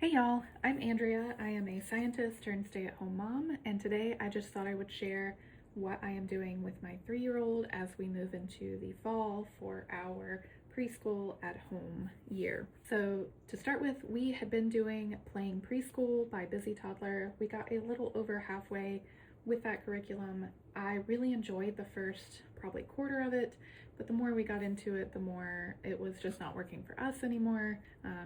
Hey y'all, I'm Andrea. I am a scientist turned stay-at-home mom, and today I just thought I would share what I am doing with my 3-year-old as we move into the fall for our preschool at home year. So to start with, we had been doing Playing Preschool by Busy Toddler. We got a little over halfway with that curriculum. I really enjoyed the first probably quarter of it, but the more we got into it, the more it was just not working for us anymore,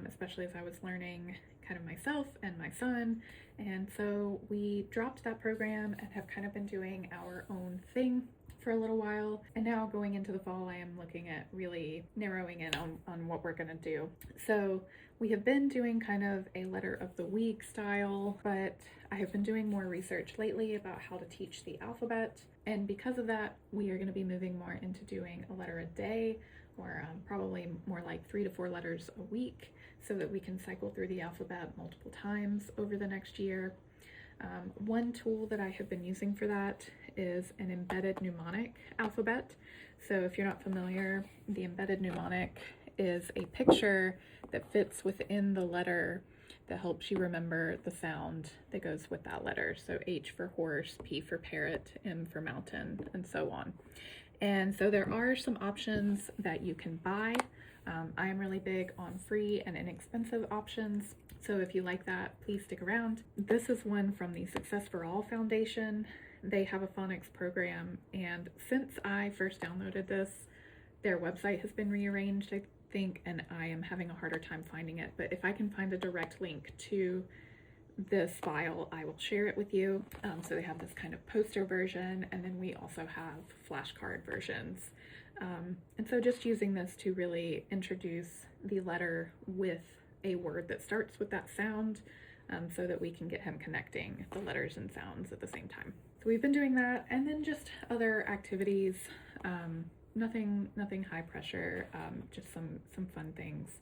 especially as I was learning kind of myself and my son. And so we dropped that program and have kind of been doing our own thing for a little while. And now going into the fall, I am looking at really narrowing in on what we're gonna do. So we have been doing kind of a letter of the week style, but I have been doing more research lately about how to teach the alphabet. And because of that, we are gonna be moving more into doing a letter a day, or probably more like 3 to 4 letters a week, so that we can cycle through the alphabet multiple times over the next year. One tool that I have been using for that is an embedded mnemonic alphabet. So if you're not familiar, the embedded mnemonic is a picture that fits within the letter that helps you remember the sound that goes with that letter. So H for horse, P for parrot, M for mountain, and so on. And so there are some options that you can buy. I am really big on free and inexpensive options. So if you like that, please stick around. This is one from the Success for All Foundation. They have a phonics program, and since I first downloaded this, their website has been rearranged, I think, and I am having a harder time finding it. But if I can find a direct link to this file, I will share it with you. So they have this kind of poster version, and then we also have flashcard versions. And so just using this to really introduce the letter with a word that starts with that sound, so that we can get him connecting the letters and sounds at the same time. So we've been doing that, and then just other activities, nothing high pressure, just some fun things.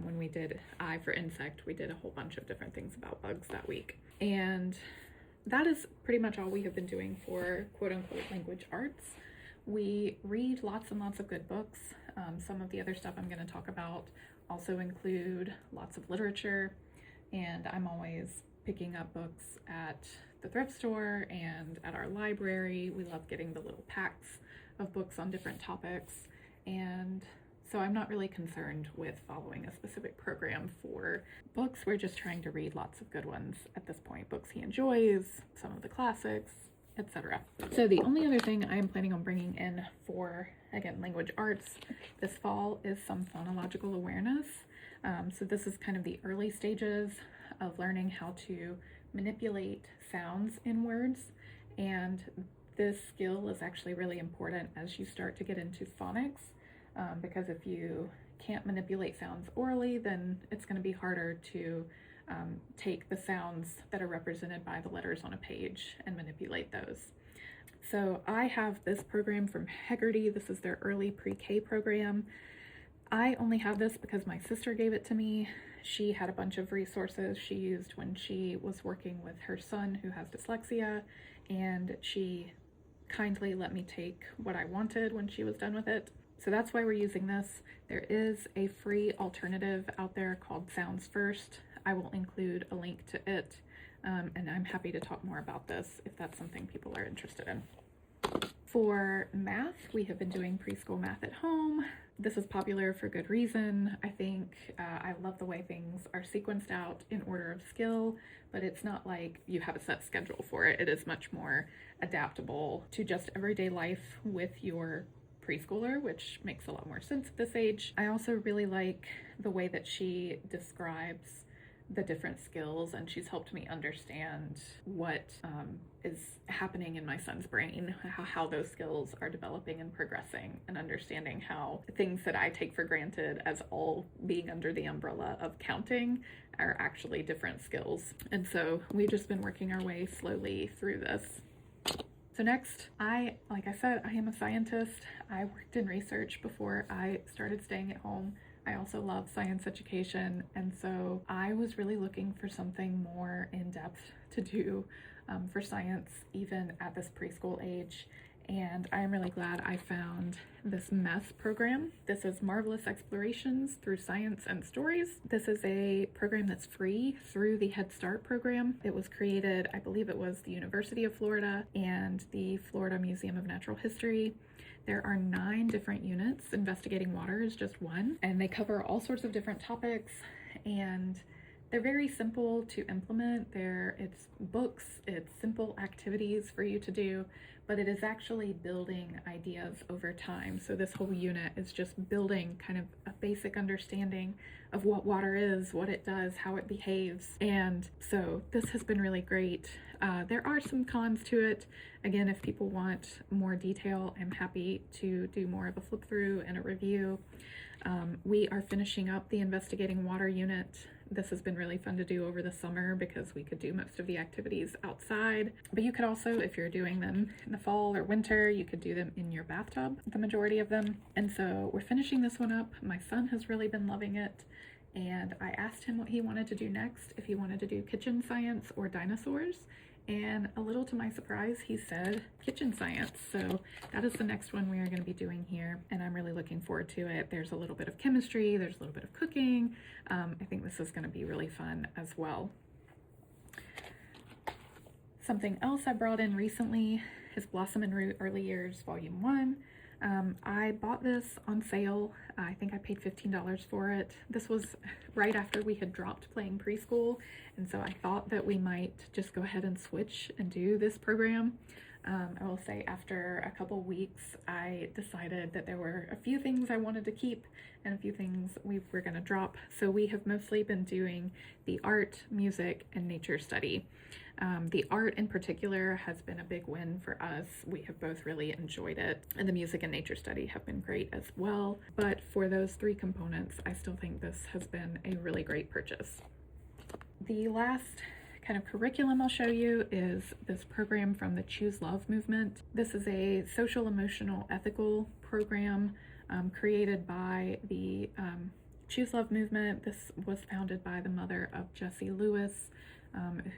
When we did I for insect, we did a whole bunch of different things about bugs that week. And that is pretty much all we have been doing for quote unquote language arts. We read lots and lots of good books. Some of the other stuff I'm going to talk about also include lots of literature, and I'm always picking up books at the thrift store and at our library. We love getting the little packs of books on different topics, and so I'm not really concerned with following a specific program for books. We're just trying to read lots of good ones at this point, books he enjoys, some of the classics, etc. So the only other thing I am planning on bringing in for, again, language arts this fall is some phonological awareness. So this is kind of the early stages of learning how to manipulate sounds in words, and this skill is actually really important as you start to get into phonics. Because if you can't manipulate sounds orally, then it's going to be harder to take the sounds that are represented by the letters on a page and manipulate those. So I have this program from Heggerty. This is their early pre-K program. I only have this because my sister gave it to me. She had a bunch of resources she used when she was working with her son who has dyslexia, and she kindly let me take what I wanted when she was done with it. So that's why we're using this. There is a free alternative out there called Sounds First. I will include a link to it, and I'm happy to talk more about this if that's something people are interested in. For math, we have been doing preschool math at home. This is popular for good reason. I think I love the way things are sequenced out in order of skill, but it's not like you have a set schedule for it. It is much more adaptable to just everyday life with your preschooler, which makes a lot more sense at this age. I also really like the way that she describes the different skills, and she's helped me understand what is happening in my son's brain, how those skills are developing and progressing, and understanding how things that I take for granted as all being under the umbrella of counting are actually different skills. And so we've just been working our way slowly through this. So next, like I said, I am a scientist. I worked in research before I started staying at home. I also love science education, and so I was really looking for something more in depth to do for science, even at this preschool age. and I'm really glad I found this MESS program. This is Marvelous Explorations Through Science and Stories. This is a program that's free through the Head Start program. It was created, I believe it was the University of Florida and the Florida Museum of Natural History. There are 9 different units. Investigating Water is just one, and they cover all sorts of different topics, and they're very simple to implement. It's books, it's simple activities for you to do, but it is actually building ideas over time. So this whole unit is just building kind of a basic understanding of what water is, what it does, how it behaves. And so this has been really great. There are some cons to it. Again, if people want more detail, I'm happy to do more of a flip through and a review. We are finishing up the Investigating Water unit. This has been really fun to do over the summer because we could do most of the activities outside. But you could also, if you're doing them in the fall or winter, you could do them in your bathtub, the majority of them. And so we're finishing this one up. My son has really been loving it. And I asked him what he wanted to do next, if he wanted to do kitchen science or dinosaurs. And a little to my surprise, he said kitchen science. So that is the next one we are going to be doing here, and I'm really looking forward to it. There's a little bit of chemistry, there's a little bit of cooking. I think this is going to be really fun as well. Something else I brought in recently is Blossom and Root Early Years Volume 1. I bought this on sale. I think I paid $15 for it. This was right after we had dropped playing Preschool, and so I thought that we might just go ahead and switch and do this program. I will say after a couple weeks, I decided that there were a few things I wanted to keep and a few things we were going to drop. So we have mostly been doing the art, music, and nature study. The art in particular has been a big win for us. We have both really enjoyed it, and the music and nature study have been great as well. But for those 3 components, I still think this has been a really great purchase. The last kind of curriculum I'll show you is this program from the Choose Love movement. This is a social, emotional, ethical program created by the Choose Love movement. This was founded by the mother of Jesse Lewis,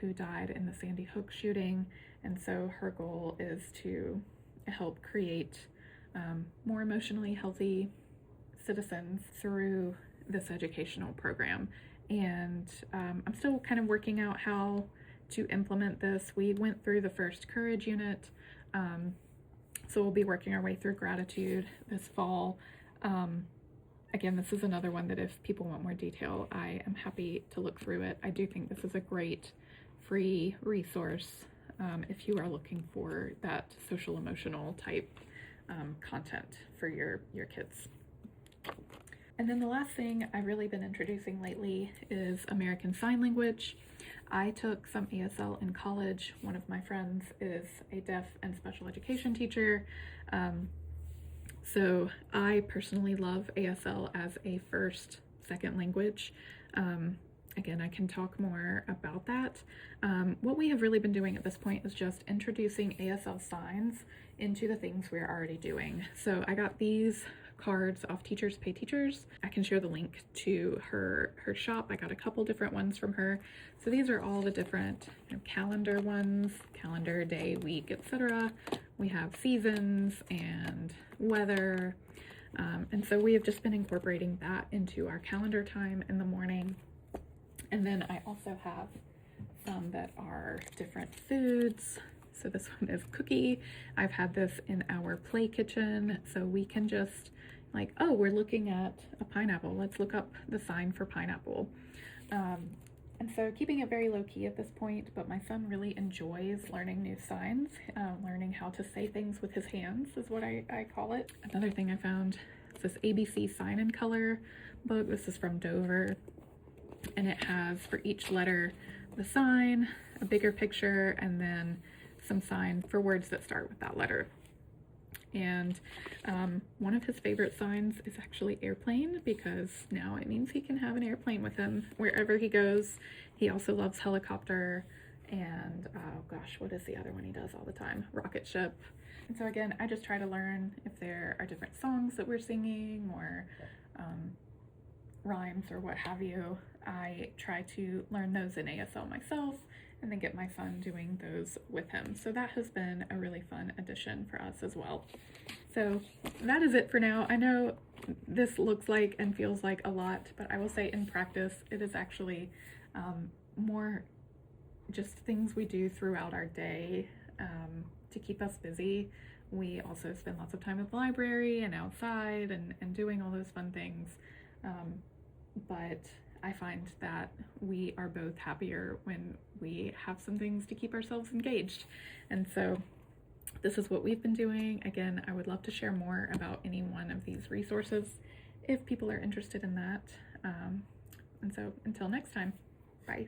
who died in the Sandy Hook shooting. And so her goal is to help create more emotionally healthy citizens through this educational program. And I'm still kind of working out how to implement this. We went through the first Courage unit, so we'll be working our way through Gratitude this fall. Again, this is another one that if people want more detail, I am happy to look through it. I do think this is a great free resource if you are looking for that social emotional type content for your kids. And then the last thing I've really been introducing lately is American Sign Language. I took some ASL in college. One of my friends is a deaf and special education teacher. So I personally love ASL as a second language. Again, I can talk more about that. What we have really been doing at this point is just introducing ASL signs into the things we're already doing. So I got these cards off Teachers Pay Teachers. I can share the link to her shop. I got a couple different ones from her. So these are all the different calendar ones, calendar, day, week, etc. We have seasons and weather. And so we have just been incorporating that into our calendar time in the morning. And then I also have some that are different foods. So this one is cookie. I've had this in our play kitchen, so we can just like, oh, we're looking at a pineapple. Let's look up the sign for pineapple. And so keeping it very low key at this point, but my son really enjoys learning new signs, learning how to say things with his hands is what I call it. Another thing I found is this ABC Sign and Color book. This is from Dover, and it has for each letter the sign, a bigger picture, and then some sign for words that start with that letter. And one of his favorite signs is actually airplane, because now it means he can have an airplane with him wherever he goes. He also loves helicopter, and oh gosh, what is the other one he does all the time? Rocket ship. And so again, I just try to learn if there are different songs that we're singing, or rhymes or what have you, I try to learn those in ASL myself and then get my son doing those with him. So that has been a really fun addition for us as well. So that is it for now. I know this looks like and feels like a lot, but I will say in practice, it is actually more just things we do throughout our day to keep us busy. We also spend lots of time at the library and outside and doing all those fun things. But I find that we are both happier when we have some things to keep ourselves engaged. And so this is what we've been doing. Again, I would love to share more about any one of these resources if people are interested in that. And so until next time, bye.